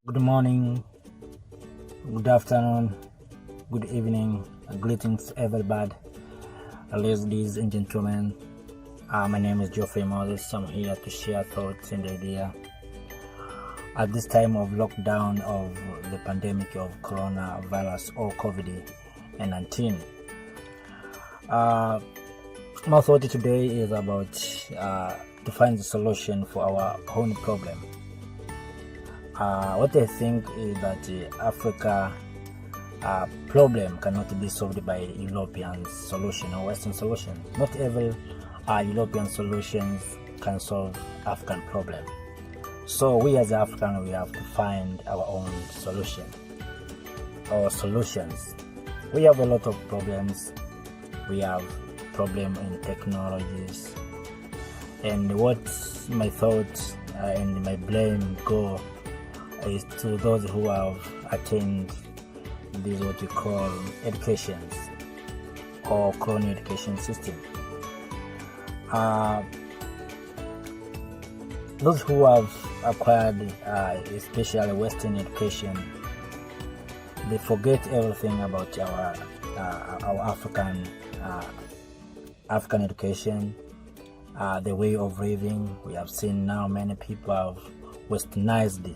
Good morning, good afternoon, good evening, greetings everybody, ladies and gentlemen. My name is Geoffrey Moses. I'm here to share thoughts and ideas at this time of lockdown of the pandemic of coronavirus or COVID-19. My thought today is about to find the solution for our own problem. What I think is that Africa problem cannot be solved by European solution or Western solution. Not every European solutions can solve African problem. So we as African, we have to find our own solution or solutions. We have a lot of problems. We have problem in technologies, and what my thoughts and my blame go is to those who have attained this what we call educations or colonial education system. Those who have acquired especially Western education, they forget everything about our African education, the way of living. We have seen now many people have westernized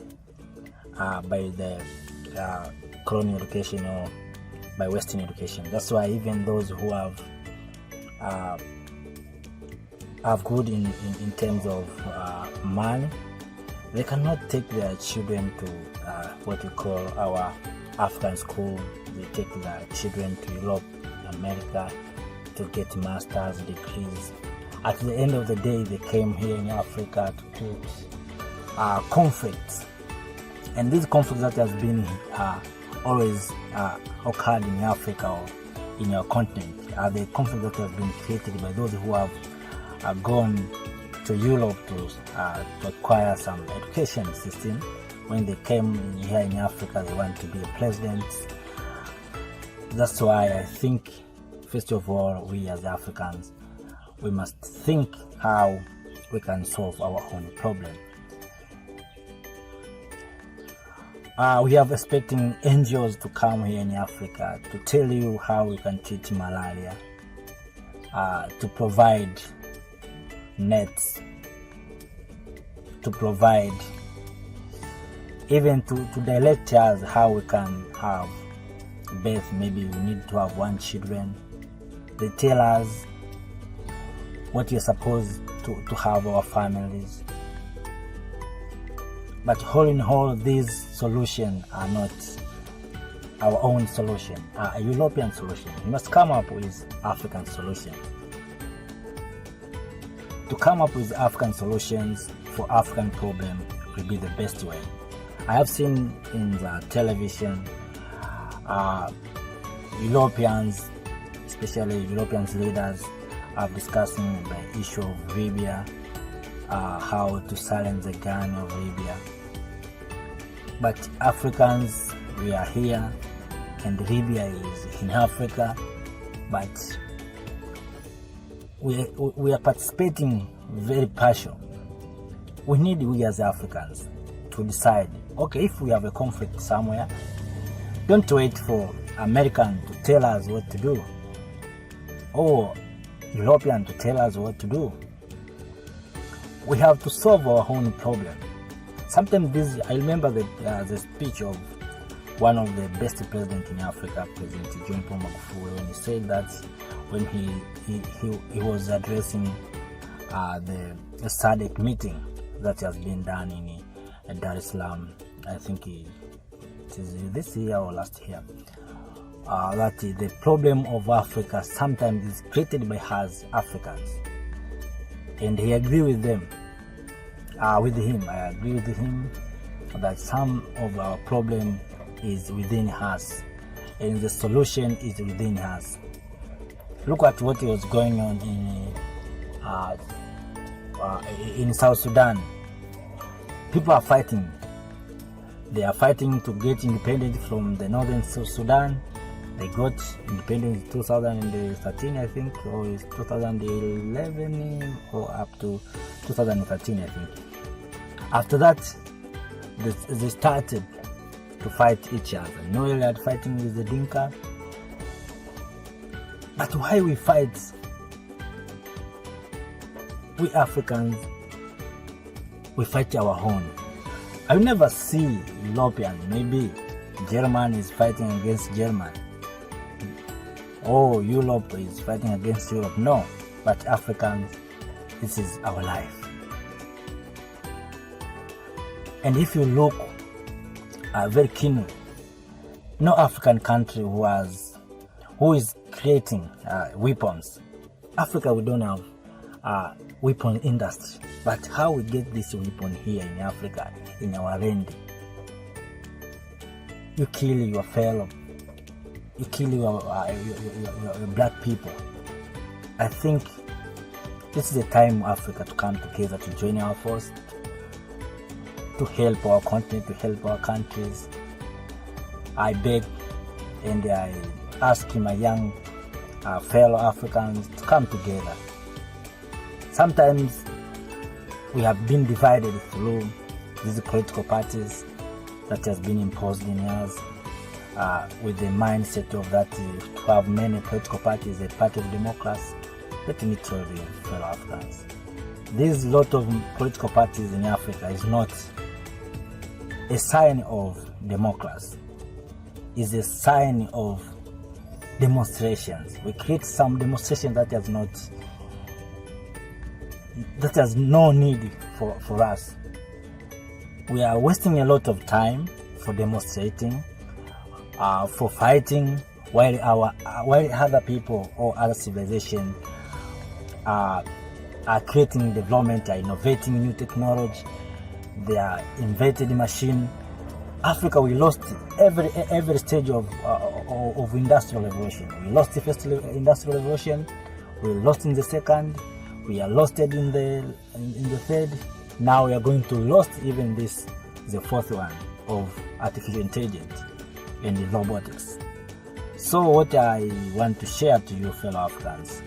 by the colonial education or by Western education. That's why even those who have good in terms of money, they cannot take their children to what we call our African school. They take their children to Europe, America to get master's degrees. At the end of the day, they came here in Africa to create conflicts. And these conflicts that has been always occurred in Africa or in your continent are the conflicts that have been created by those who have gone to Europe to acquire some education system. When they came here in Africa, they want to be a president. That's why I think, first of all, we as Africans, we must think how we can solve our own problem. We are expecting NGOs to come here in Africa to tell you how we can treat malaria, to provide nets, to provide, even to direct us how we can have birth. Maybe we need to have one children. They tell us what we are supposed to have our families. But all in all, these solutions are not our own solution, a European solution. We must come up with African solutions. To come up with African solutions for African problem will be the best way. I have seen in the television Europeans, especially European leaders, are discussing the issue of Libya, how to silence the gun of Libya. But Africans, we are here, and Libya is in Africa, but we are participating very partial. We as Africans to decide, okay, if we have a conflict somewhere, don't wait for American to tell us what to do, or European to tell us what to do. We have to solve our own problem. Sometimes I remember the speech of one of the best presidents in Africa, President John Pombe Magufuli, when he said that when he was addressing the SADC meeting that has been done in Dar es Salaam. I think it is this year or last year. That the problem of Africa sometimes is created by us Africans, and he agreed with them. I agree with him that some of our problem is within us, and the solution is within us. Look at what was going on in South Sudan. People are fighting. They are fighting to get independent from the northern Sudan. They got independence in 2013, I think, or 2011, or up to 2013, I think. After that, they started to fight each other. Noel are fighting with the Dinka. But why we fight? We Africans, we fight our own. I will never see European, maybe German is fighting against German. Oh, Europe is fighting against Europe. No, but Africans, this is our life. And if you look very keenly, no African country who is creating weapons. Africa, we don't have weapon industry. But how we get this weapon here in Africa, in our land? You kill your fellow, you kill your black people. I think this is the time Africa to come together, to join our force, to help our continent, to help our countries. I beg and I ask my young fellow Africans to come together. Sometimes we have been divided through these political parties that has been imposed in us with the mindset of that to have many political parties a part of democracy. Let me tell you, fellow Africans, this lot of political parties in Africa is not a sign of democracy. It's a sign of demonstrations. We create some demonstration that has no need for us. We are wasting a lot of time for demonstrating, for fighting, while other people or other civilizations are creating development, are innovating new technology, they are invented machine. Africa, we lost every stage of industrial revolution. We lost the first industrial revolution, we lost in the second, we are lost in the third. Now we are going to lose even the fourth one of artificial intelligence and robotics. So what I want to share to you, fellow Africans,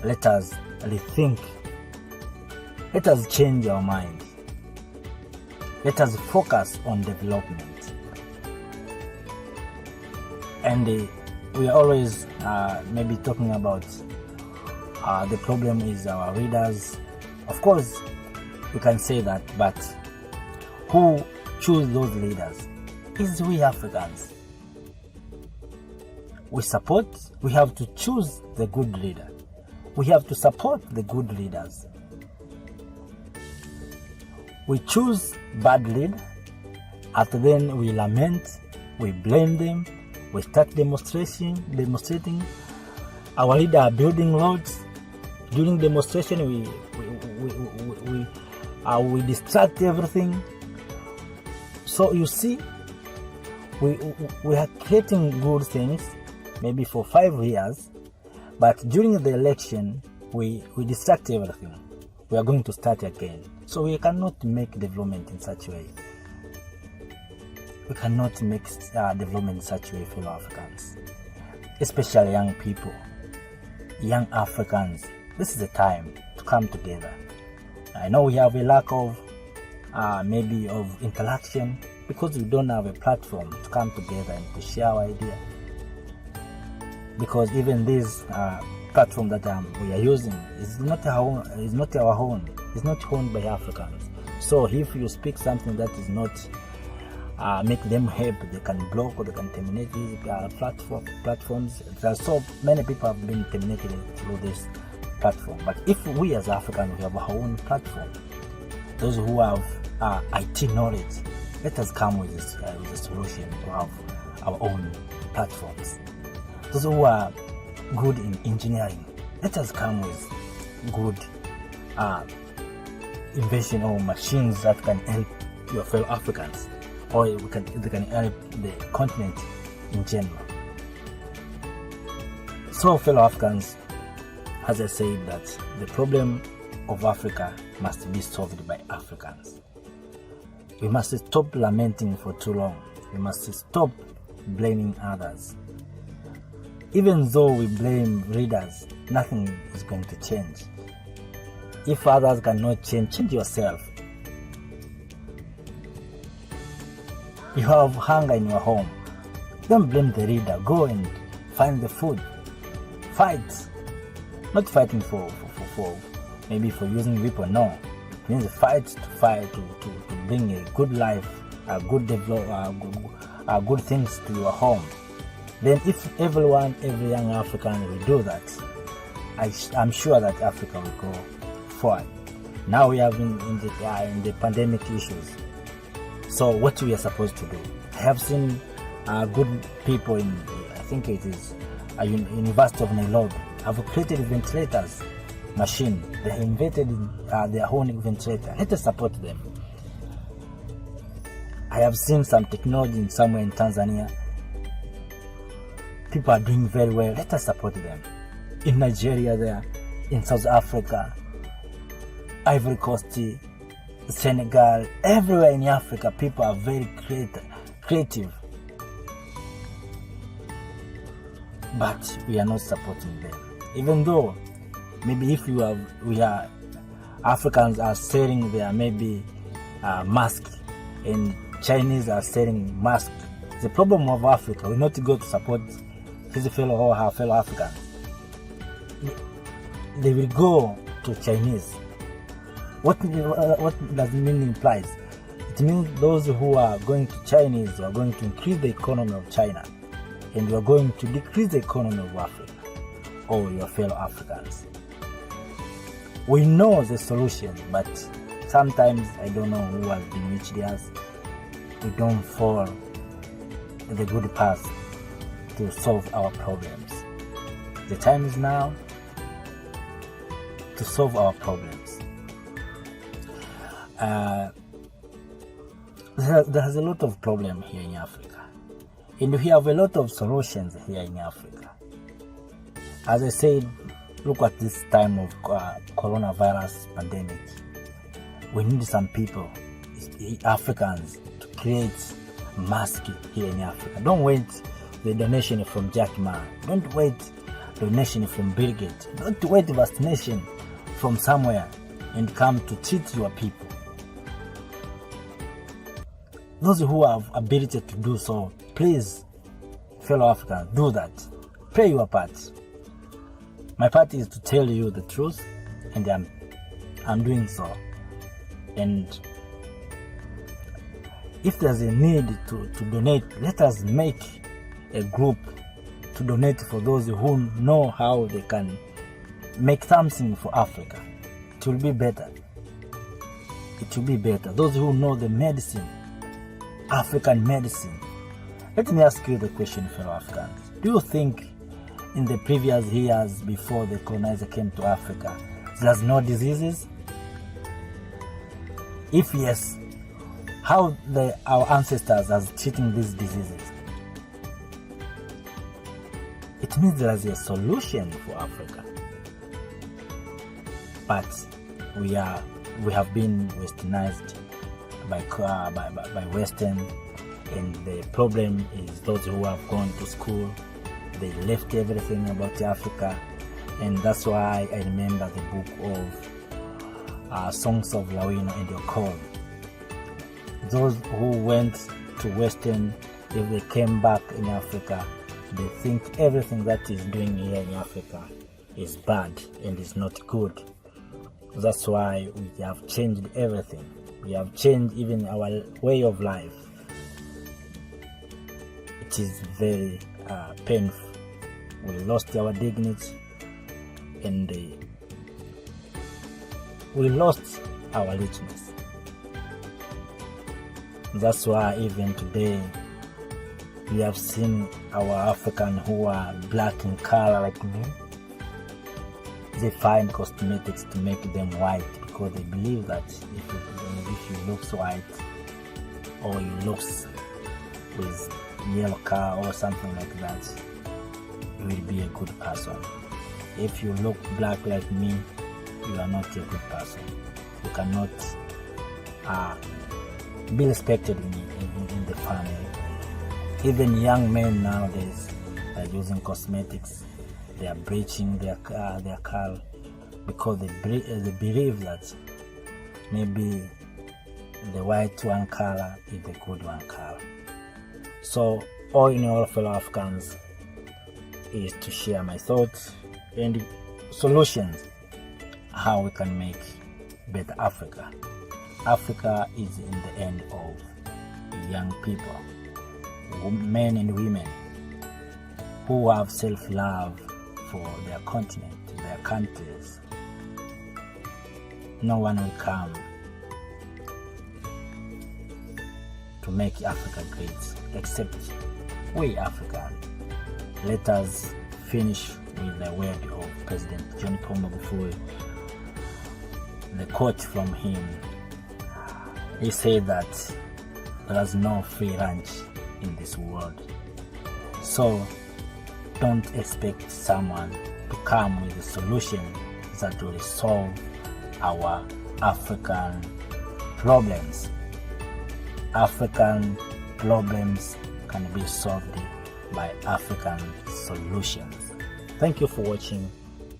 let us rethink. Let us change our mind. Let us focus on development. And we are always maybe talking about the problem is our leaders. Of course, we can say that, but who choose those leaders? Is we Africans. We have to choose the good leader. We have to support the good leaders. We choose bad leader, after then we lament, we blame them, we start demonstrating. Our leader are building roads. During demonstration, we distract everything. So you see, we are creating good things, maybe for 5 years, but during the election, we distract everything. We are going to start again. So we cannot make development in such a way. We cannot make development in such a way, fellow Africans, especially young people, young Africans. This is the time to come together. I know we have a lack of maybe of interaction because we don't have a platform to come together and to share our idea. Because even this platform that we are using is not our own. It's not owned by Africans. So if you speak something that is not make them happy, they can block or they can terminate these platforms. There are so many people have been terminated through this platform. But if we as Africans, we have our own platform, those who have IT knowledge, let us come with a solution to have our own platforms. Those who are good in engineering, let us come with good invention or machines that can help your fellow Africans, or they can help the continent in general. So, fellow Africans, as I said, that the problem of Africa must be solved by Africans. We must stop lamenting for too long. We must stop blaming others. Even though we blame leaders, nothing is going to change. If others cannot change yourself. You have hunger in your home. Don't blame the leader. Go and find the food. Fight. Not fighting for maybe for using weapon. No. It means fight to bring a good life, a good good things to your home. Then if every young African will do that, I'm sure that Africa will go forward. Now we have in the pandemic issues. So what we are supposed to do? I have seen good people in, I think it is University of Nairobi, have created ventilators machine. They have invented their own ventilator. Let us support them. I have seen some technology somewhere in Tanzania. People are doing very well. Let us support them. In Nigeria there, in South Africa, Ivory Coast, Senegal, everywhere in Africa, people are very creative. But we are not supporting them. Even though maybe if we are Africans are selling their maybe masks and Chinese are selling masks. The problem of Africa, we not go to support his fellow or her fellow Africans. They will go to Chinese. What does it mean implies? It means those who are going to Chinese are going to increase the economy of China, and you are going to decrease the economy of Africa or your fellow Africans. We know the solution, but sometimes I don't know who has been reached us. We don't follow the good path to solve our problems. The time is now to solve our problems. There's a lot of problems here in Africa, and we have a lot of solutions here in Africa. As I said, look at this time of coronavirus pandemic. We need some people, Africans, to create masks here in Africa. Don't wait the donation from Jack Ma. Don't wait donation from Bill Gates. Don't wait vaccination from somewhere and come to treat your people. Those who have ability to do so, please, fellow Africans, do that. Play your part. My part is to tell you the truth, and I'm doing so. And if there's a need to donate, let us make a group to donate for those who know how they can make something for Africa. It will be better. It will be better. Those who know the medicine, African medicine. Let me ask you the question, fellow Africans. Do you think in the previous years before the colonizer came to Africa, there's no diseases? If yes, how our ancestors are treating these diseases? It means there is a solution for Africa. But we have been westernized by Western, and the problem is those who have gone to school, they left everything about Africa, and that's why I remember the book of Songs of Lawino and Okon. Those who went to Western, if they came back in Africa, they think everything that is doing here in Africa is bad and is not good. That's why we have changed everything. We have changed even our way of life. It is very painful. We lost our dignity, and we lost our richness. That's why even today we have seen our African who are black in color like me. They find cosmetics to make them white because they believe that if you look white or you look with yellow color or something like that, you will be a good person. If you look black like me, you are not a good person. You cannot be respected in the family. Even young men nowadays are using cosmetics. They are bleaching their color because they believe that maybe the white one color is the good one color. So all in all, fellow Africans, is to share my thoughts and solutions how we can make better Africa. Africa is in the end of young people, men and women who have self-love for their continent, their countries. No one will come to make Africa great except we Africans. Let us finish with the word of President John Pombe Magufuli. The quote from him, he said that there is no free lunch in this world. So don't expect someone to come with a solution that will solve our African problems. African problems can be solved by African solutions. Thank you for watching.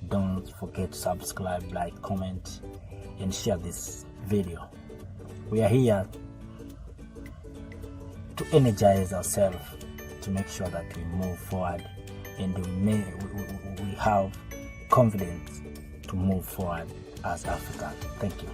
Don't forget to subscribe, like, comment, and share this video. We are here to energize ourselves, to make sure that we move forward and we have confidence to move forward as Africans. Thank you.